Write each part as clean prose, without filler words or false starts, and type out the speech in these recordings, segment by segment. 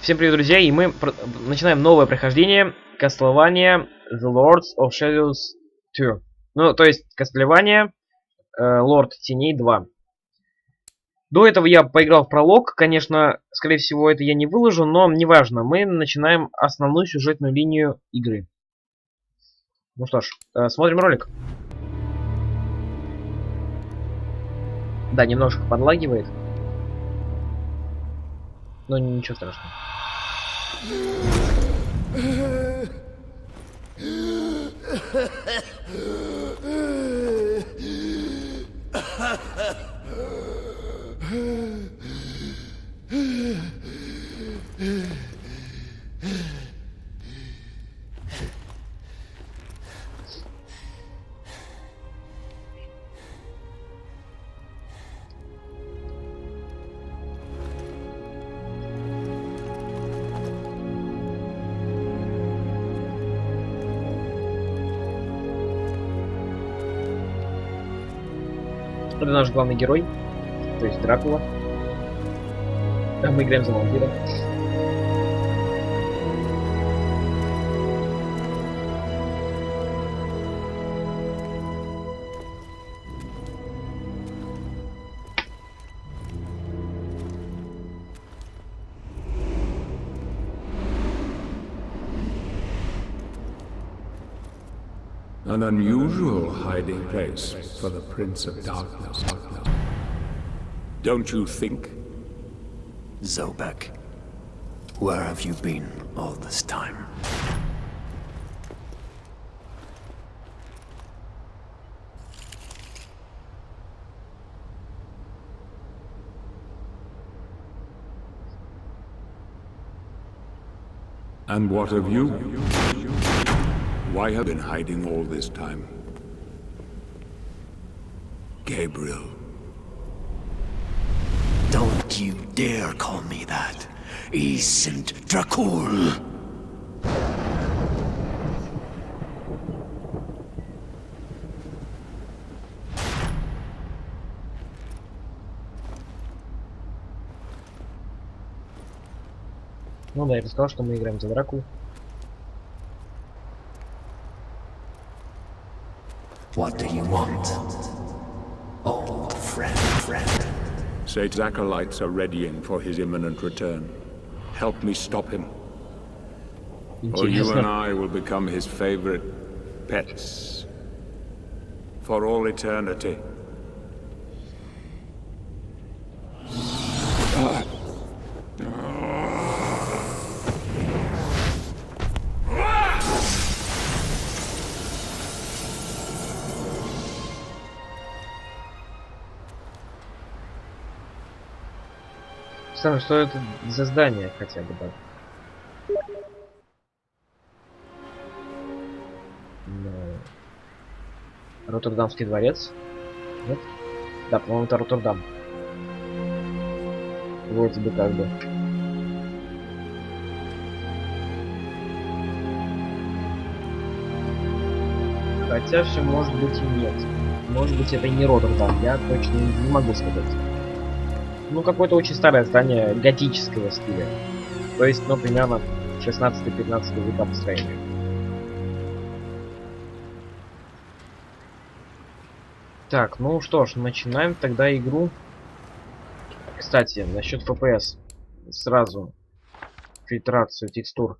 Всем привет, друзья, и мы начинаем новое прохождение Castelvania The Lords of Shadows 2. Ну, то есть Castelvania Лорд Теней 2. До этого я поиграл в пролог, конечно, скорее всего это я не выложу, но неважно, мы начинаем основную сюжетную линию игры. Ну что ж, смотрим ролик. Да, немножко подлагивает. Но ничего страшного. Это наш главный герой, то есть Дракула. А мы играем за вампира. An unusual hiding place for the Prince of Darkness. Don't you think? Zobek, where have you been all this time? And what of you? Why have you been hiding all this time? Gabriel. Don't you dare call me that. Saint Dracul. Ну да, я бы сказал, что мы играем за Дракулу. What do you want? Old friend. Satan's acolytes are readying for his imminent return. Help me stop him. Or you and I will become his favorite pets. For all eternity. Странно, что это за здание хотя бы, да? Роттердамский дворец? Нет? Да, по-моему, это Роттердам. Вроде бы как бы. Хотя все может быть и нет. Может быть это и не Роттердам, я точно не могу сказать. Ну, какое-то очень старое здание готического стиля. То есть, ну, примерно 16-15 века построения. Так, ну что ж, начинаем тогда игру. Кстати, насчет FPS. Сразу фильтрацию текстур.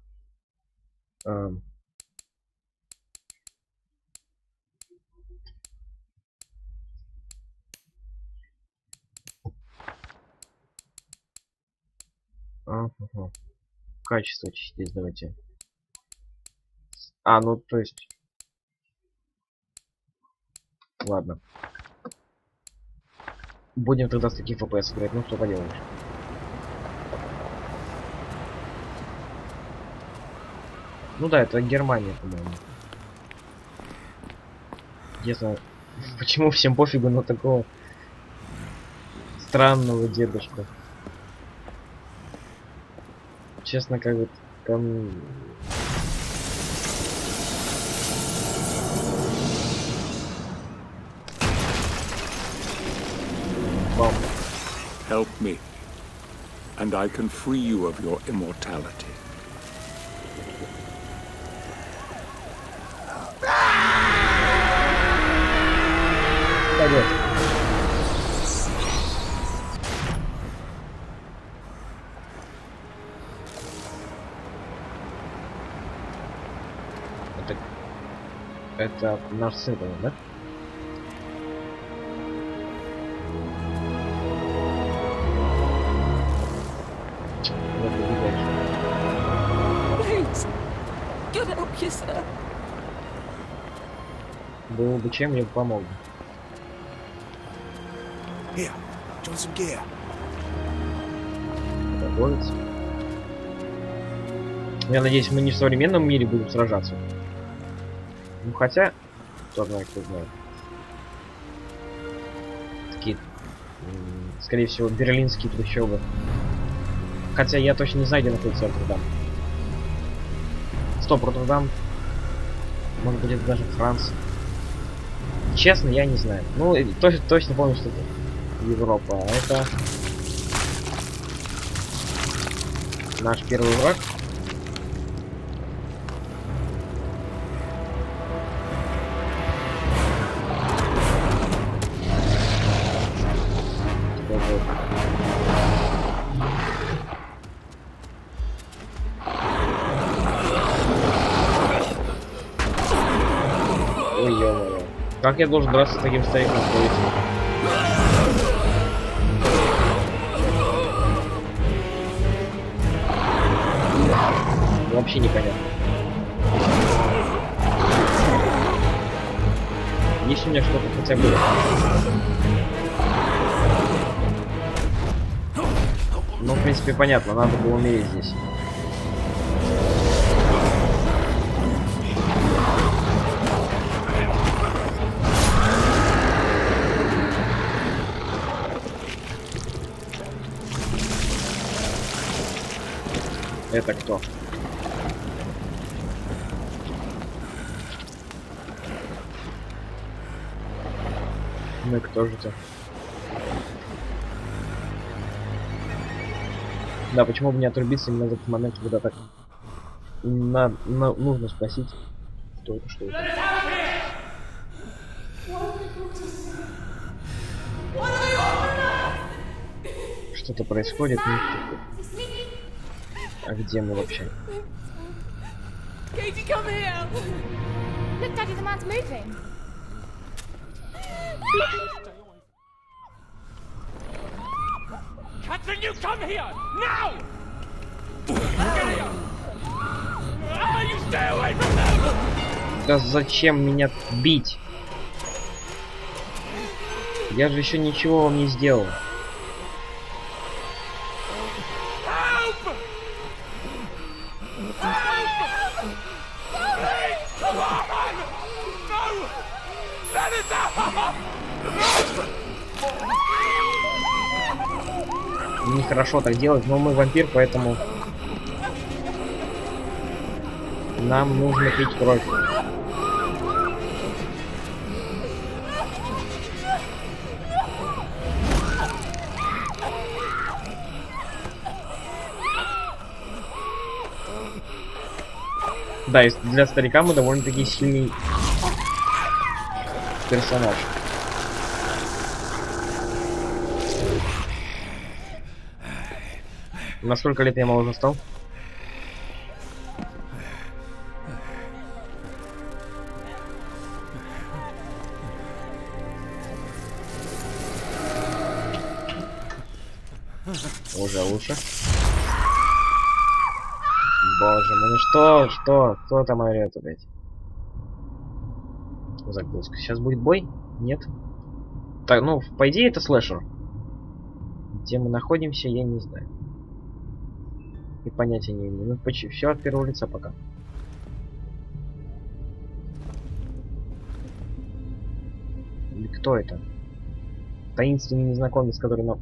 Ага. Качество здесь давайте. Ну то есть. Ладно. Будем тогда с таких FPS играть, ну что поделаешь. Ну да, это Германия, по-моему. Не знаю, почему всем пофигу на такого странного дедушку. Честно, как бы там... Help me. and I can free you of your immortality. Пойдет. Это наш сын, да? Please, get up yourself. Было бы чем, я бы помог. Here, join some gear. Готовиться. Я надеюсь, мы не в современном мире будем сражаться. Ну хотя, кто знает, кто знает. Такие, скорее всего, берлинские трущобы. Хотя я точно не знаю, где находится Роттердам. Стоп, Роттердам. Может быть, это даже Франция. Честно, я не знаю. Ну, точно помню, что это Европа. А это наш первый враг. Ой, ё-моё. Как я должен драться с таким стариком? Вообще непонятно. Есть у меня что-то хотя бы... Ну, в принципе, понятно, надо было умереть здесь. Это кто? Ну и кто же это? Да, почему бы не отрубиться именно в этот момент, когда так нужно спросить, кто это, что это. Что-то происходит. А где мы вообще? Katie, come here! Look, Daddy, the man's moving. Catherine, you come here! Now! Get here! You stay away from them! Да зачем меня бить? Я же еще ничего вам не сделал. Нехорошо так делать, но мы вампир, поэтому нам нужно пить кровь. Да, и для старика мы довольно-таки сильный персонаж. На сколько лет я моложе стал? Уже лучше. Боже мой, ну что? Кто там орёт опять? Загрузка. Сейчас будет бой? Нет? Так, ну, по идее это слэшер. Где мы находимся, я не знаю. И понятия не имею. Ну, почти все от первого лица пока. И кто это? Таинственный незнакомец, который нам...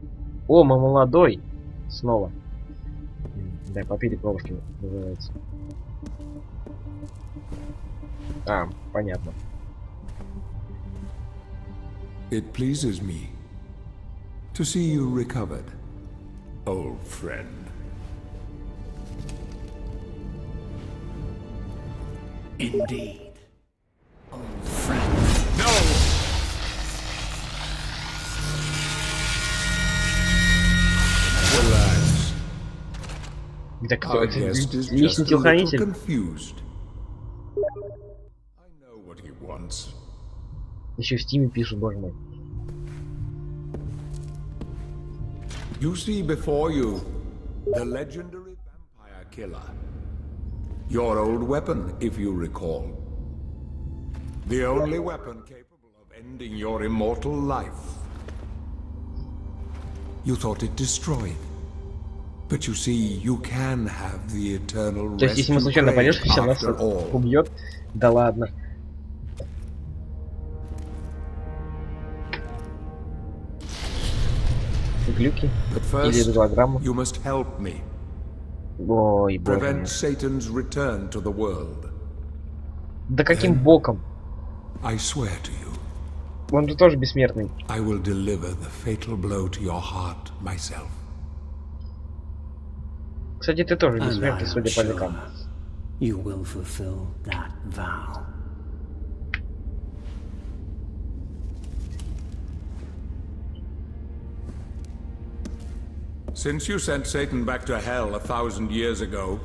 О, мы молодой! Снова. Да, попили кровушки, называется. А, понятно. It pleases me to see you recovered, old friend. Indeed. Old friend. No! Relax. Так кто Our это? guest is Личный just a little телохранитель? confused. I know what he wants. Еще в Стиме пишут, боже мой. You see before you the legendary vampire killer. Your old weapon, if you recall. The only weapon capable of ending your immortal life. You thought it destroyed. But you see, you can have the eternal То есть, rest если мы you случайно crave порежемся, нас after all. убьет? Да ладно. Глюки? But Или first, голограмма? you must help me. Ой, боже мой. Prevent Satan's return to the world. Да каким боком? I swear to you, Он же тоже бессмертный. I will deliver the fatal blow to your heart myself. Кстати, ты тоже And I бессмертный, am судя по sure векам. you will fulfill that vow. Since you sent Satan back to hell 1,000 years ago,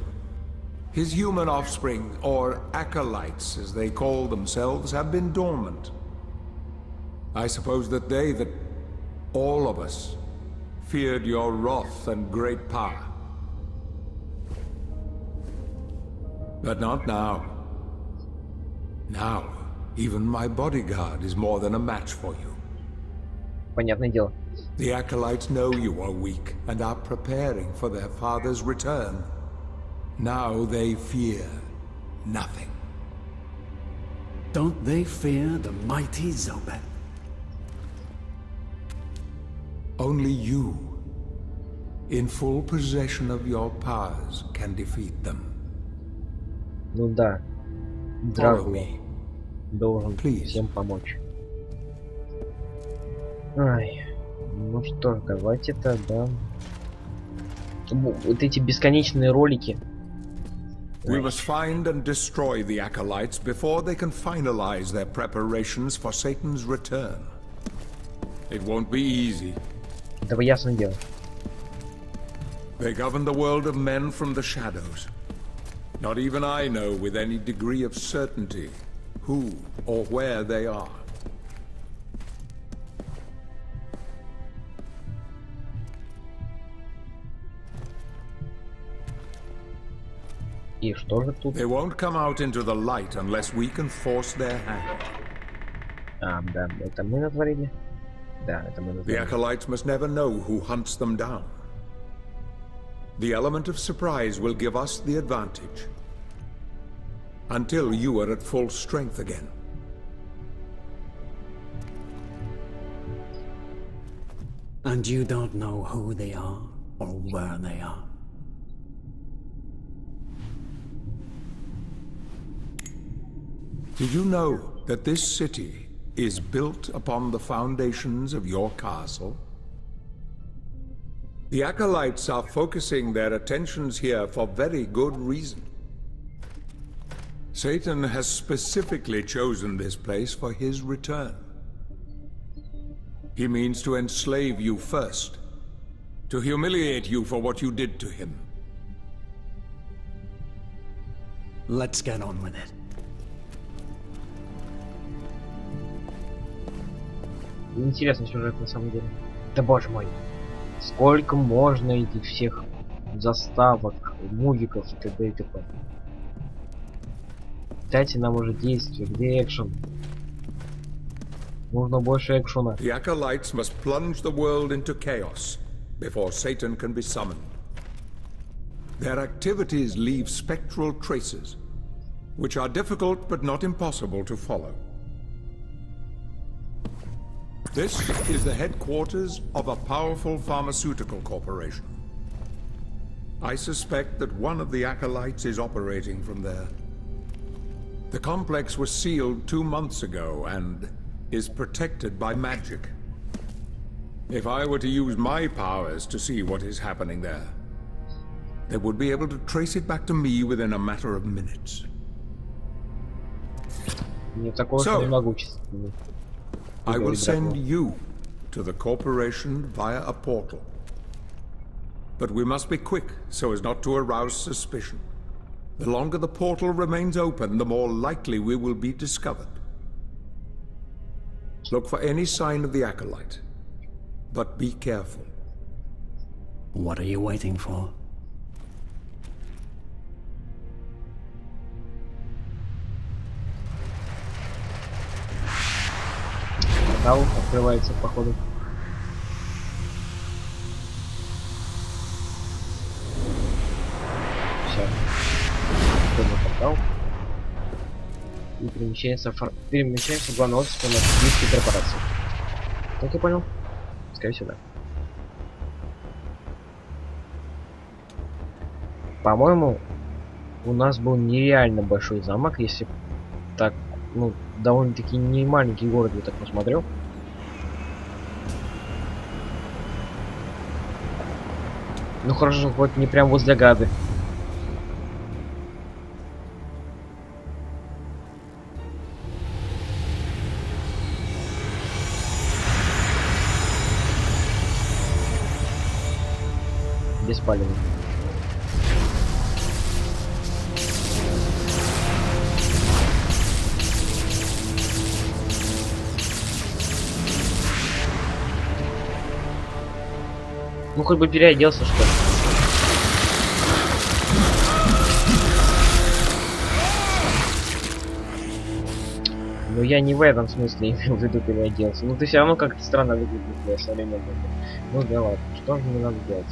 his human offspring, or acolytes as they call themselves, have been dormant. I suppose that all of us, feared your wrath and great power. But not now. Now, even my bodyguard is more than a match for you. Понятное дело. The acolytes know you are weak and are preparing for their father's return. Now they fear nothing. Don't they fear the mighty Zobek? Only you, in full possession of your powers, can defeat them. Ну да. Follow Драгула me. должен Please. всем помочь. Ай. Ну что ж, давайте тогда. Вот эти бесконечные ролики. We must find and destroy the acolytes before they can finalize their preparations for Satan's return. It won't be easy. Это ясно дело. They govern the world of men from the shadows. Not even I know with any degree of certainty who or where they are. И что же тут? They won't come out into the light unless we can force their hand. А, да, это мы натворили. Да, это мы The натворили. acolytes must never know who hunts them down. The element of surprise will give us the advantage. Until you are at full strength again. And you don't know who they are or where they are. Did you know that this city is built upon the foundations of your castle? The acolytes are focusing their attentions here for very good reason. Satan has specifically chosen this place for his return. He means to enslave you first, to humiliate you for what you did to him. Let's get on with it. Интересный сюжет на самом деле. Да боже мой. Сколько можно этих всех заставок, мувиков и т.д. и т.п. Дайте нам уже действие, где экшен? Нужно больше экшена. The acolytes must plunge the world into chaos before Satan can be summoned. Their activities leave spectral traces, which are difficult but not impossible to follow. This is the headquarters of a powerful pharmaceutical corporation. I suspect that one of the acolytes is operating from there. The complex was sealed 2 months ago and is protected by magic. If I were to use my powers to see what is happening there, they would be able to trace it back to me within a matter of minutes. Не такой уж не могущественный. I will send you to the corporation via a portal. But we must be quick so as not to arouse suspicion. The longer the portal remains open, the more likely we will be discovered. Look for any sign of the acolyte, but be careful. What are you waiting for? Портал открывается, походу. Все. Открыли портал. И перемещаемся в главный офис Киевской корпорации. Как я понял? Скорее всего, да. По-моему, у нас был нереально большой замок, если так, ну, довольно-таки не маленький город, я так посмотрел. Ну хорошо, хоть не прям возле Гады. Беспалевый. Ну хоть бы переоделся, что ли. Но я не в этом смысле имел в виду переоделся. Ну ты все равно как-то странно выглядишь для современного. Ну да ладно, что же мне надо делать?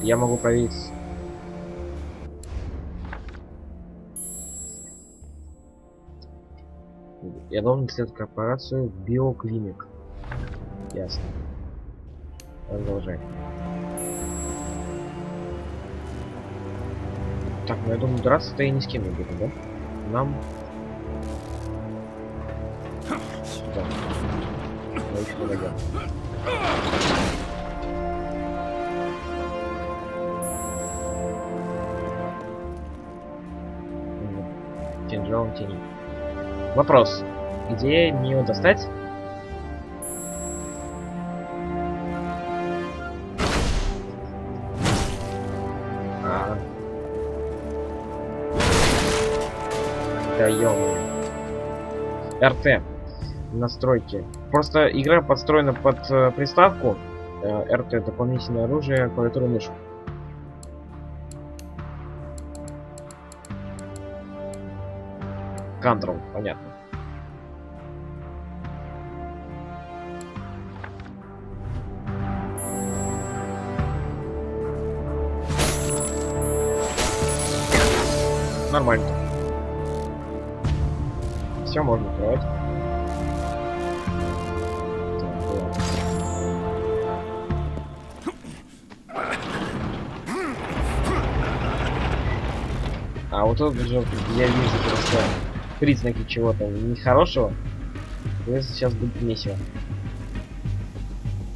Я могу проверить. Я должен исследовать корпорацию Биоклиник. Ясно. Продолжай. Так, ну я думаю, драться-то я ни с кем не буду, да? Нам... Да. Мы еще подойдем. Кинжалом тени. Вопрос. Где мне его достать? Да ё-моё. РТ. Настройки. Просто игра подстроена под приставку. РТ. Дополнительное оружие, клавиатуру, мышь. Control, понятно. Нормально. Все можно открывать. А вот тут же я вижу просто признаки чего-то нехорошего. И сейчас будет месиво.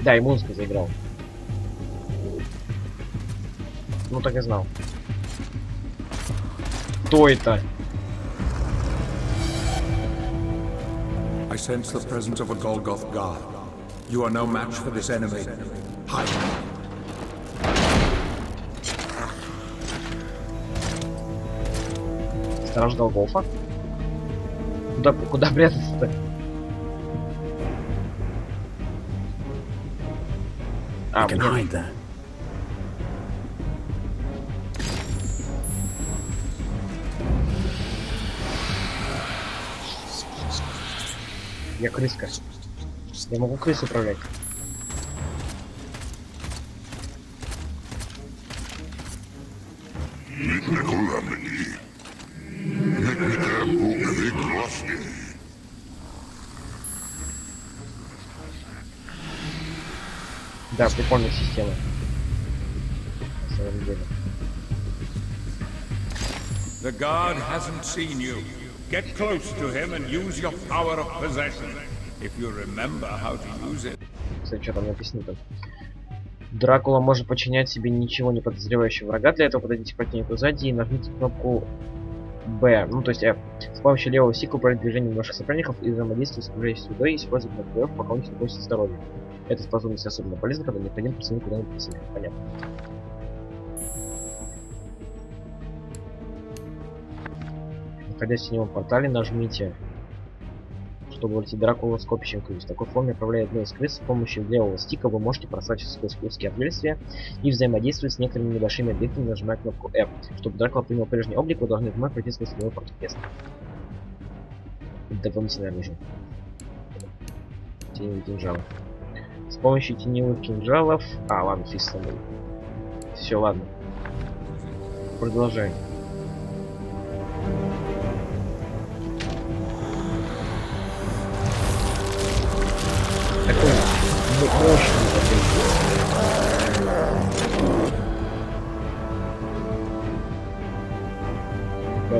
Да, и музыка заиграл. Ну так и знал. Кто это? I sense the presence of a Golgoth guard. You are no match for this enemy. Hide. Страж Голгофа? Куда прятаться-то? А, блин. Я крыска. Я могу крысу управлять. Да, прикольная система. На самом деле. The guard hasn't seen you. Get close to him and use your power of possession. If you remember how to use it. Кстати, что там написано там? Дракула может подчинять себе ничего не подозревающего врага. Для этого подойдите к противнику сзади и нажмите кнопку Б. Ну, то есть F. С помощью левого стика управлять движением ваших соперников и взаимодействовать с окружающей средой, используя кнопку F, пока у них не кончится здоровье. Эта способность особенно полезна, когда необходимо присоединить куда-нибудь к себе. Понятно. Находясь в теневом портале, нажмите, чтобы войти Дракулу с копящим ключ. В такой форме, управляя одной из крыс, с помощью левого стика вы можете просачиваться сквозь узкие отверстия и взаимодействовать с некоторыми небольшими объектами, нажимая кнопку F. Чтобы Дракула принял прежний облик, вы должны вновь пройти сквозь теневой портал. Дополнительное оружие. Теневые кинжалы. С помощью теневых кинжалов... А, ладно, фиг с тобой. Все, ладно. Продолжаем. Такой мощный такой.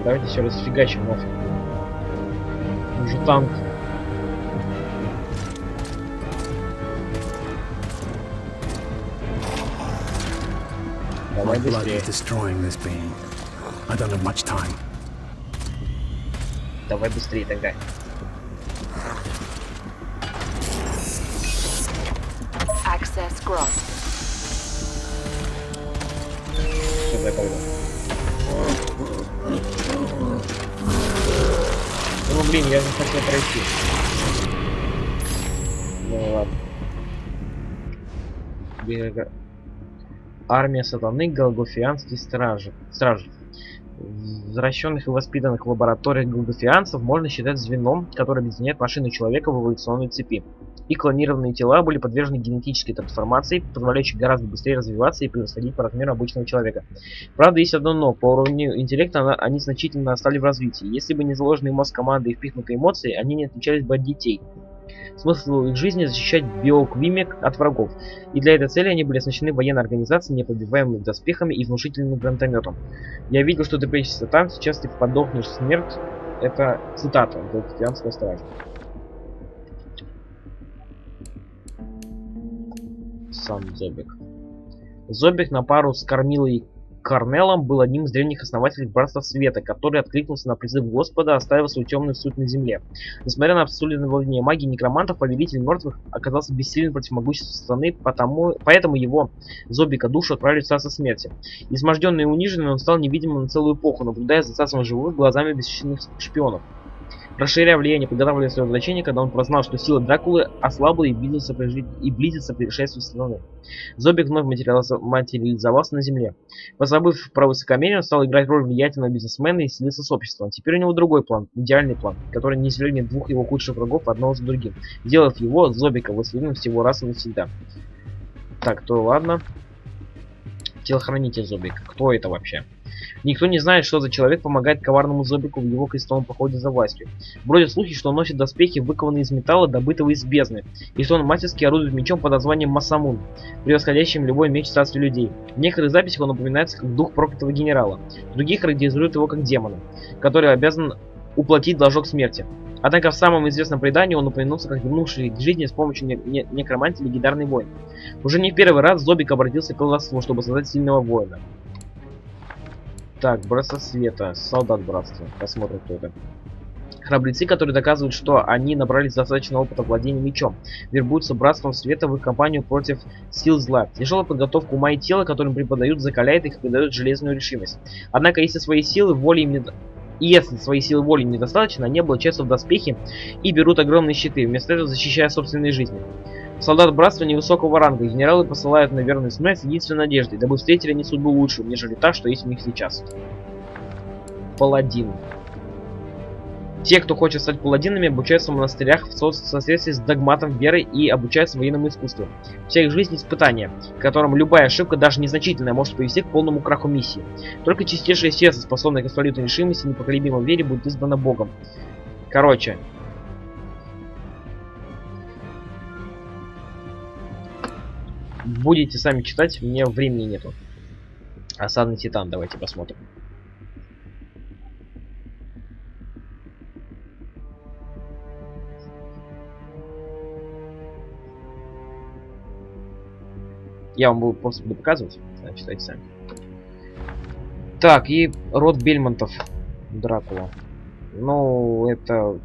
Давайте все расфигачим нафиг. Уже танк. Давай быстрее. Давай быстрее тогда. Access granted. Сюда тогда. Ну блин, я же хотел пройти. Ну ладно. Армия сатаны, голгофианские стражи. Возвращенных и воспитанных в лабораториях голгофианцев можно считать звеном, которое объединяет машину человека в эволюционной цепи. И клонированные тела были подвержены генетической трансформации, позволяющей гораздо быстрее развиваться и превосходить по размеру обычного человека. Правда, есть одно но. По уровню интеллекта они значительно отстали в развитии. Если бы не заложенный мозг команды и впихнутые эмоции, они не отличались бы от детей. Смысл их жизни защищать биоквимик от врагов. И для этой цели они были оснащены военной организацией, непробиваемыми доспехами и внушительным гранатометом. Я видел, что ты прячешься там, сейчас ты подохнешь в смерть. Это цитата голгофианского стража. Сам Зобик. Зобик на пару с Кормилой Корнелом был одним из древних основателей Братства Света, который откликнулся на призыв Господа, оставив свою темную суть на земле. Несмотря на абсолютное владение магией некромантов, повелитель мертвых оказался бессилен против могущества страны, поэтому его, Зобика, душу отправили в царство смерти. Изможденный и униженный, он стал невидимым на целую эпоху, наблюдая за царством живых глазами бесчисленных шпионов. Расширяя влияние, подготавливая свое возвращение, когда он прознал, что сила Дракулы ослабла и близится пришествию страны. Зобик вновь материализовался на земле. Позабыв про высокомерие, он стал играть роль влиятельного бизнесмена и слился с обществом. Теперь у него другой план, идеальный план, который не свергнет двух его худших врагов одного за другим, сделав его, Зобика, властелином всего расы навсегда. Так, то ладно. Телохранитель Зобика. Кто это вообще? Никто не знает, что за человек помогает коварному Зобику в его крестовом походе за властью. Бродят слухи, что он носит доспехи, выкованные из металла, добытого из бездны, и что он мастерски орудует мечом под названием Масамун, превосходящим любой меч царства людей. В некоторых записях он упоминается как дух проклятого генерала, других характеризуют его как демона, который обязан уплатить должок смерти. Однако в самом известном предании он упомянулся как вернувший к жизни с помощью некромантии легендарный воин. Уже не в первый раз Зобик обратился к колдовству, чтобы создать сильного воина. Так, Братство Света, солдат братства. Посмотрим, кто это. Храбрецы, которые доказывают, что они набрались достаточно опыта владения мечом, вербуются Братством Света в их кампанию против сил зла. Тяжелая подготовка ума и тела, которым преподают, закаляет их и придает железную решимость. Однако, если своей силы воли им недостаточно, они облачаются в доспехи и берут огромные щиты, вместо этого защищая собственные жизни. Солдат братства невысокого ранга, генералы посылают на верную смерть с единственной надеждой, дабы встретили они судьбу лучшую, нежели та, что есть у них сейчас. Паладин. Те, кто хочет стать паладинами, обучаются в монастырях в соответствии с догматом веры и обучаются военному искусству. Вся их жизнь испытания, в котором любая ошибка, даже незначительная, может привести к полному краху миссии. Только чистейшее сердце, способное к абсолютной решимости и непоколебимой вере, будет избрано Богом. Короче. Будете сами читать, мне времени нету. Осадный титан, давайте посмотрим. Я вам просто буду показывать, читайте сами. Так, и род Бельмонтов. Дракула. Ну, это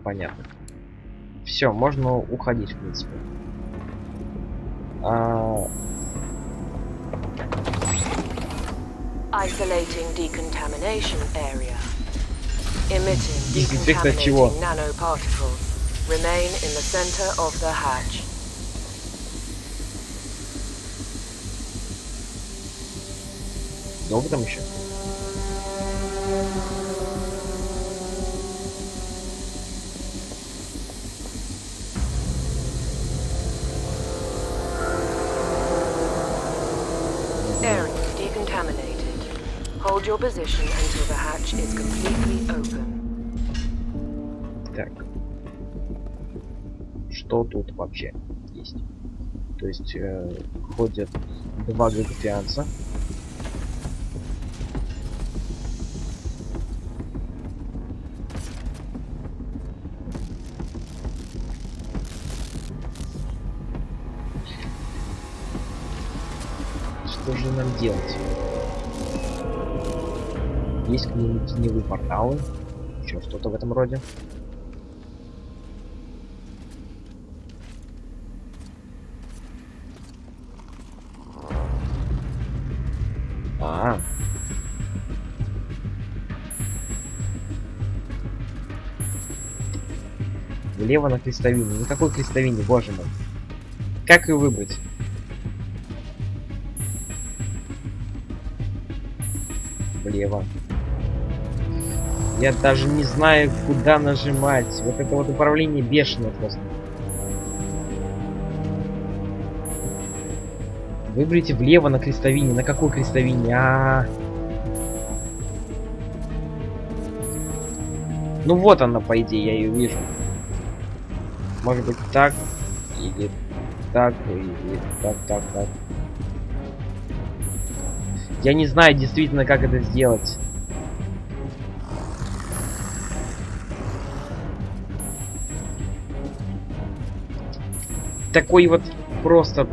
понятно. Все, можно уходить, в принципе. Isolating decontamination area. Emitting Дезинфекция от чего? decontaminating nanoparticles. Remain in the center of the hatch. Долго там еще? Area decontaminated. Hold your position until the hatch is completely open. Так. Что тут вообще есть? То есть ходят два гагатианца. Что же нам делать? Есть какие-нибудь теневые порталы? Еще что-то в этом роде? Влево на крестовине. Никакой крестовине, боже мой. Как ее выбрать? Влево. Я даже не знаю, куда нажимать. Вот это вот управление бешеное просто. Выберите влево на крестовине. На какой крестовине? Ну вот она, по идее, я ее вижу. Может быть так, или так, или так. Я не знаю действительно, как это сделать. Такой вот просто